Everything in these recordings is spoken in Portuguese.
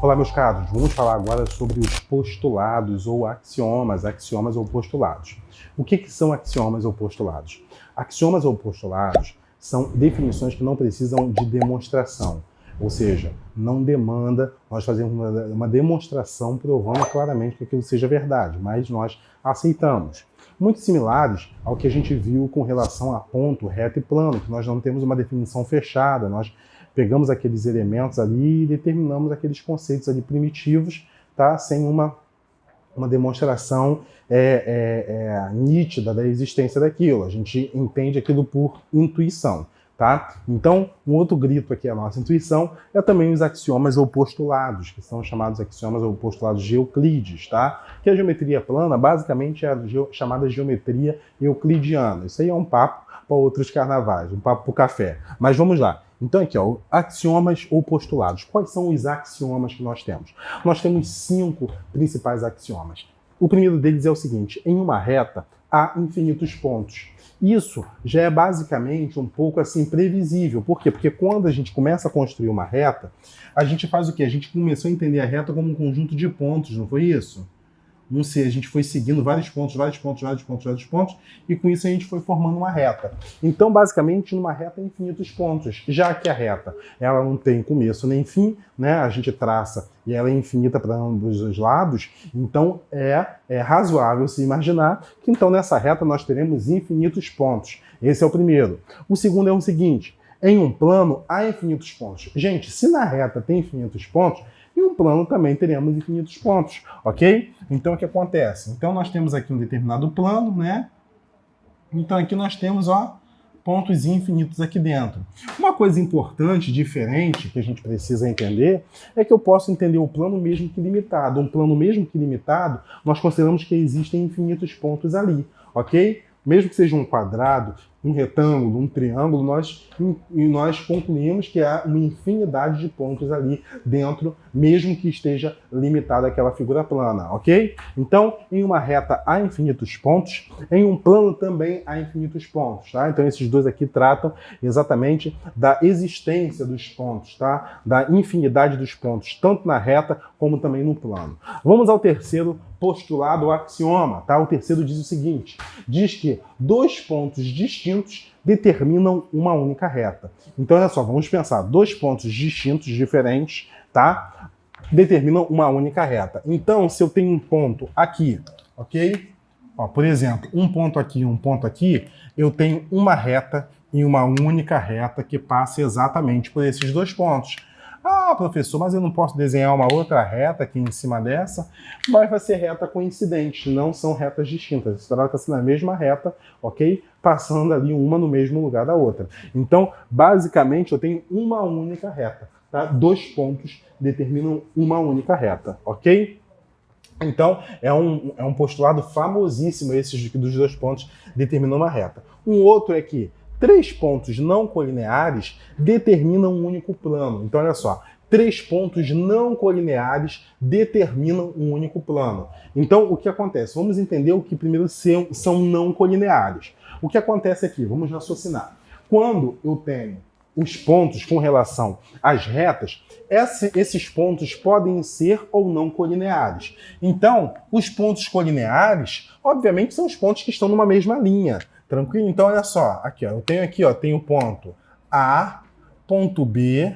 Olá, meus caros, vamos falar agora sobre os postulados ou axiomas ou postulados. O que são axiomas ou postulados? Axiomas ou postulados são definições que não precisam de demonstração, ou seja, não demanda nós fazermos uma demonstração provando claramente que aquilo seja verdade, mas nós aceitamos. Muito similares ao que a gente viu com relação a ponto, reto e plano, que nós não temos uma definição fechada, nós pegamos aqueles elementos ali e determinamos aqueles conceitos ali primitivos, tá? Sem uma demonstração nítida da existência daquilo. A gente entende aquilo por intuição, tá? Então, um outro grito aqui à nossa intuição é também os axiomas ou postulados, que são chamados axiomas ou postulados de Euclides, tá? Que a geometria plana, basicamente, é a chamada geometria euclidiana. Isso aí é um papo para outros carnavais, um papo para o café. Mas vamos lá. Então aqui, ó, axiomas ou postulados. Quais são os axiomas que nós temos? Nós temos 5 principais axiomas. O primeiro deles é o seguinte: em uma reta há infinitos pontos. Isso já é basicamente um pouco assim previsível. Por quê? Porque quando a gente começa a construir uma reta, a gente faz o quê? A gente começou a entender a reta como um conjunto de pontos, não foi isso? Não sei, a gente foi seguindo vários pontos, e com isso a gente foi formando uma reta. Então, basicamente, numa reta há infinitos pontos, já que a reta ela não tem começo nem fim, né? A gente traça e ela é infinita para ambos os lados, então é razoável se imaginar que então nessa reta nós teremos infinitos pontos. Esse é o primeiro. O segundo é o seguinte: em um plano há infinitos pontos. Gente, se na reta tem infinitos pontos, em um plano também teremos infinitos pontos, ok? Então, o que acontece? Então, nós temos aqui um determinado plano, né? Então, aqui nós temos, ó, pontos infinitos aqui dentro. Uma coisa importante, diferente, que a gente precisa entender, é que eu posso entender o plano mesmo que limitado. Um plano mesmo que limitado, nós consideramos que existem infinitos pontos ali, ok? Mesmo que seja um quadrado, um retângulo, um triângulo, nós concluímos que há uma infinidade de pontos ali dentro, mesmo que esteja limitada aquela figura plana, ok? Então, em uma reta há infinitos pontos, em um plano também há infinitos pontos, tá? Então, esses dois aqui tratam exatamente da existência dos pontos, tá? Da infinidade dos pontos, tanto na reta como também no plano. Vamos ao terceiro postulado ou axioma, tá? O terceiro diz o seguinte: diz que dois pontos distintos determinam uma única reta. Então, olha só, vamos pensar, dois pontos distintos, diferentes, tá? Determinam uma única reta. Então, se eu tenho um ponto aqui, ok? Ó, por exemplo, um ponto aqui, eu tenho uma reta e uma única reta que passa exatamente por esses dois pontos. Ah, professor, mas eu não posso desenhar uma outra reta aqui em cima dessa? Mas vai ser reta coincidente, não são retas distintas. Trata-se da mesma reta, ok? Passando ali uma no mesmo lugar da outra. Então, basicamente, eu tenho uma única reta, tá? Dois pontos determinam uma única reta, ok? Então, é um postulado famosíssimo esse dos dois pontos determinam uma reta. Um outro é que três pontos não colineares determinam um único plano. Então, olha só, três pontos não colineares determinam um único plano. Então, o que acontece? Vamos entender o que primeiro são não colineares. O que acontece aqui? Vamos raciocinar. Quando eu tenho os pontos com relação às retas, esses pontos podem ser ou não colineares. Então, os pontos colineares, obviamente, são os pontos que estão numa mesma linha. Tranquilo? Então, olha só, aqui, ó, eu tenho ponto A, ponto B,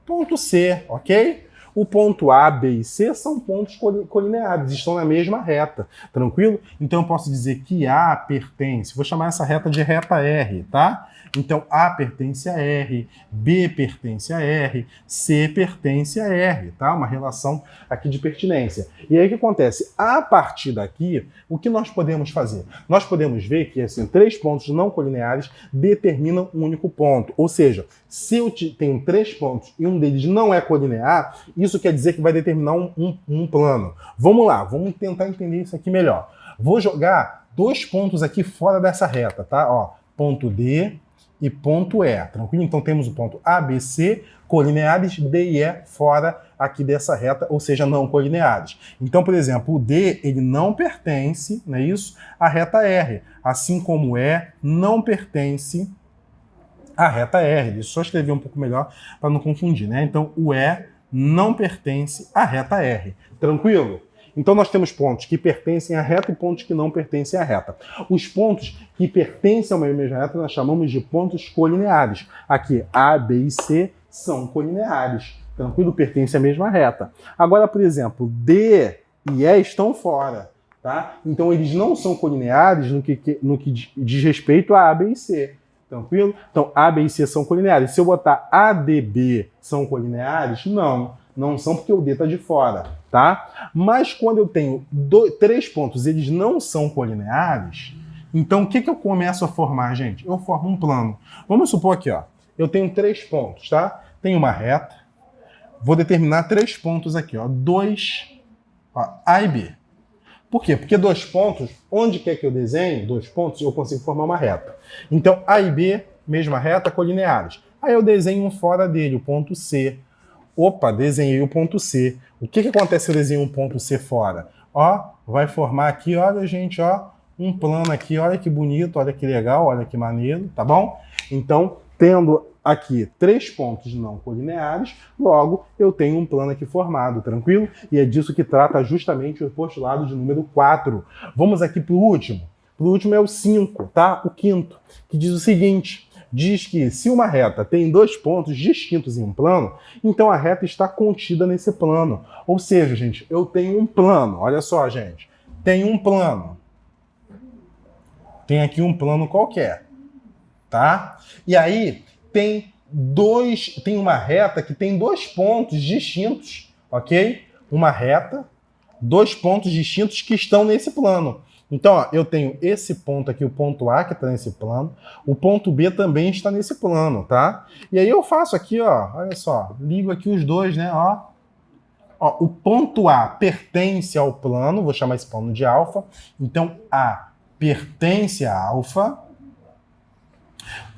ponto C, ok? O ponto A, B e C são pontos colineares, estão na mesma reta, tranquilo? Então, eu posso dizer que A pertence, vou chamar essa reta de reta R, tá? Então, A pertence a R, B pertence a R, C pertence a R, tá? Uma relação aqui de pertinência. E aí o que acontece? A partir daqui, o que nós podemos fazer? Nós podemos ver que assim, três pontos não colineares determinam um único ponto. Ou seja, se eu tenho três pontos e um deles não é colinear, isso quer dizer que vai determinar um plano. Vamos lá, vamos tentar entender isso aqui melhor. Vou jogar dois pontos aqui fora dessa reta, tá? Ó, ponto D e ponto E, tranquilo? Então temos o ponto A, B, C, colineares, D e E fora aqui dessa reta, ou seja, não colineares. Então, por exemplo, o D, ele não pertence, não é isso? À reta R, assim como o E não pertence a reta R. Deixa eu só escrever um pouco melhor para não confundir, né? Então, o E não pertence à reta R. Tranquilo? Então, nós temos pontos que pertencem à reta e pontos que não pertencem à reta. Os pontos que pertencem a uma mesma reta nós chamamos de pontos colineares. Aqui, A, B e C são colineares. Tranquilo? Pertencem à mesma reta. Agora, por exemplo, D e E estão fora. Tá? Então, eles não são colineares no que diz respeito a A, B e C. Tranquilo? Então, A, B e C são colineares. Se eu botar A, D, B são colineares? Não, não são porque o D está de fora. Tá? Mas quando eu tenho 3 pontos, eles não são colineares, então o que eu começo a formar, gente? Eu formo um plano. Vamos supor aqui, ó, eu tenho 3 pontos, tá? Tenho uma reta, vou determinar 3 pontos aqui, ó, 2, ó, A e B. Por quê? Porque 2 pontos, onde quer que eu desenhe 2 pontos, eu consigo formar uma reta. Então, A e B, mesma reta, colineares. Aí eu desenho um fora dele, o ponto C. Opa, desenhei o ponto C. O que acontece se eu desenho um ponto C fora? Ó, vai formar aqui, olha, gente, ó, um plano aqui, olha que bonito, olha que legal, olha que maneiro, tá bom? Então, tendo aqui 3 pontos não colineares, logo eu tenho um plano aqui formado, tranquilo? E é disso que trata justamente o postulado de número 4. Vamos aqui para o último. O último é o 5, tá? O quinto, que diz o seguinte: diz que se uma reta tem 2 pontos distintos em um plano, então a reta está contida nesse plano. Ou seja, gente, eu tenho um plano. Olha só, gente. Tenho um plano. Tem aqui um plano qualquer. Tá? E aí tem uma reta que tem 2 pontos distintos, ok? Uma reta, 2 pontos distintos que estão nesse plano. Então, ó, eu tenho esse ponto aqui, o ponto A, que está nesse plano. O ponto B também está nesse plano, tá? E aí eu faço aqui, ó, olha só, ligo aqui os dois, né, ó. Ó, o ponto A pertence ao plano, vou chamar esse plano de alfa. Então, A pertence a alfa.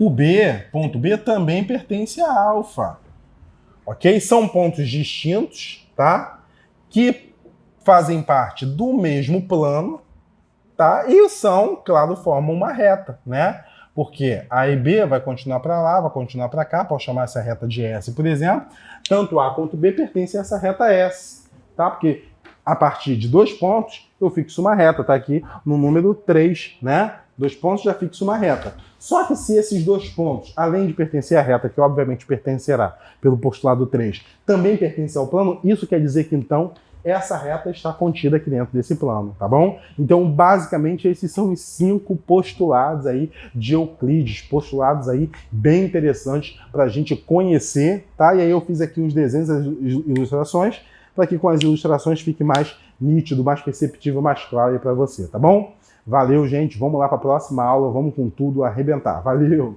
O B, ponto B, também pertence a alfa. Ok? São pontos distintos, tá? Que fazem parte do mesmo plano. Tá? E são, claro, formam uma reta, né? Porque A e B vai continuar para lá, vai continuar para cá, posso chamar essa reta de S, por exemplo. Tanto A quanto B pertencem a essa reta S, tá? Porque a partir de 2 pontos eu fixo uma reta, tá aqui no número 3, né? 2 pontos já fixo uma reta. Só que se esses 2 pontos, além de pertencer à reta, que obviamente pertencerá pelo postulado 3, também pertence ao plano, isso quer dizer que então essa reta está contida aqui dentro desse plano, tá bom? Então, basicamente, esses são os 5 postulados aí de Euclides, postulados aí bem interessantes para a gente conhecer, tá? E aí eu fiz aqui uns desenhos, as ilustrações, para que com as ilustrações fique mais nítido, mais perceptível, mais claro aí para você, tá bom? Valeu, gente. Vamos lá para a próxima aula, vamos com tudo arrebentar. Valeu!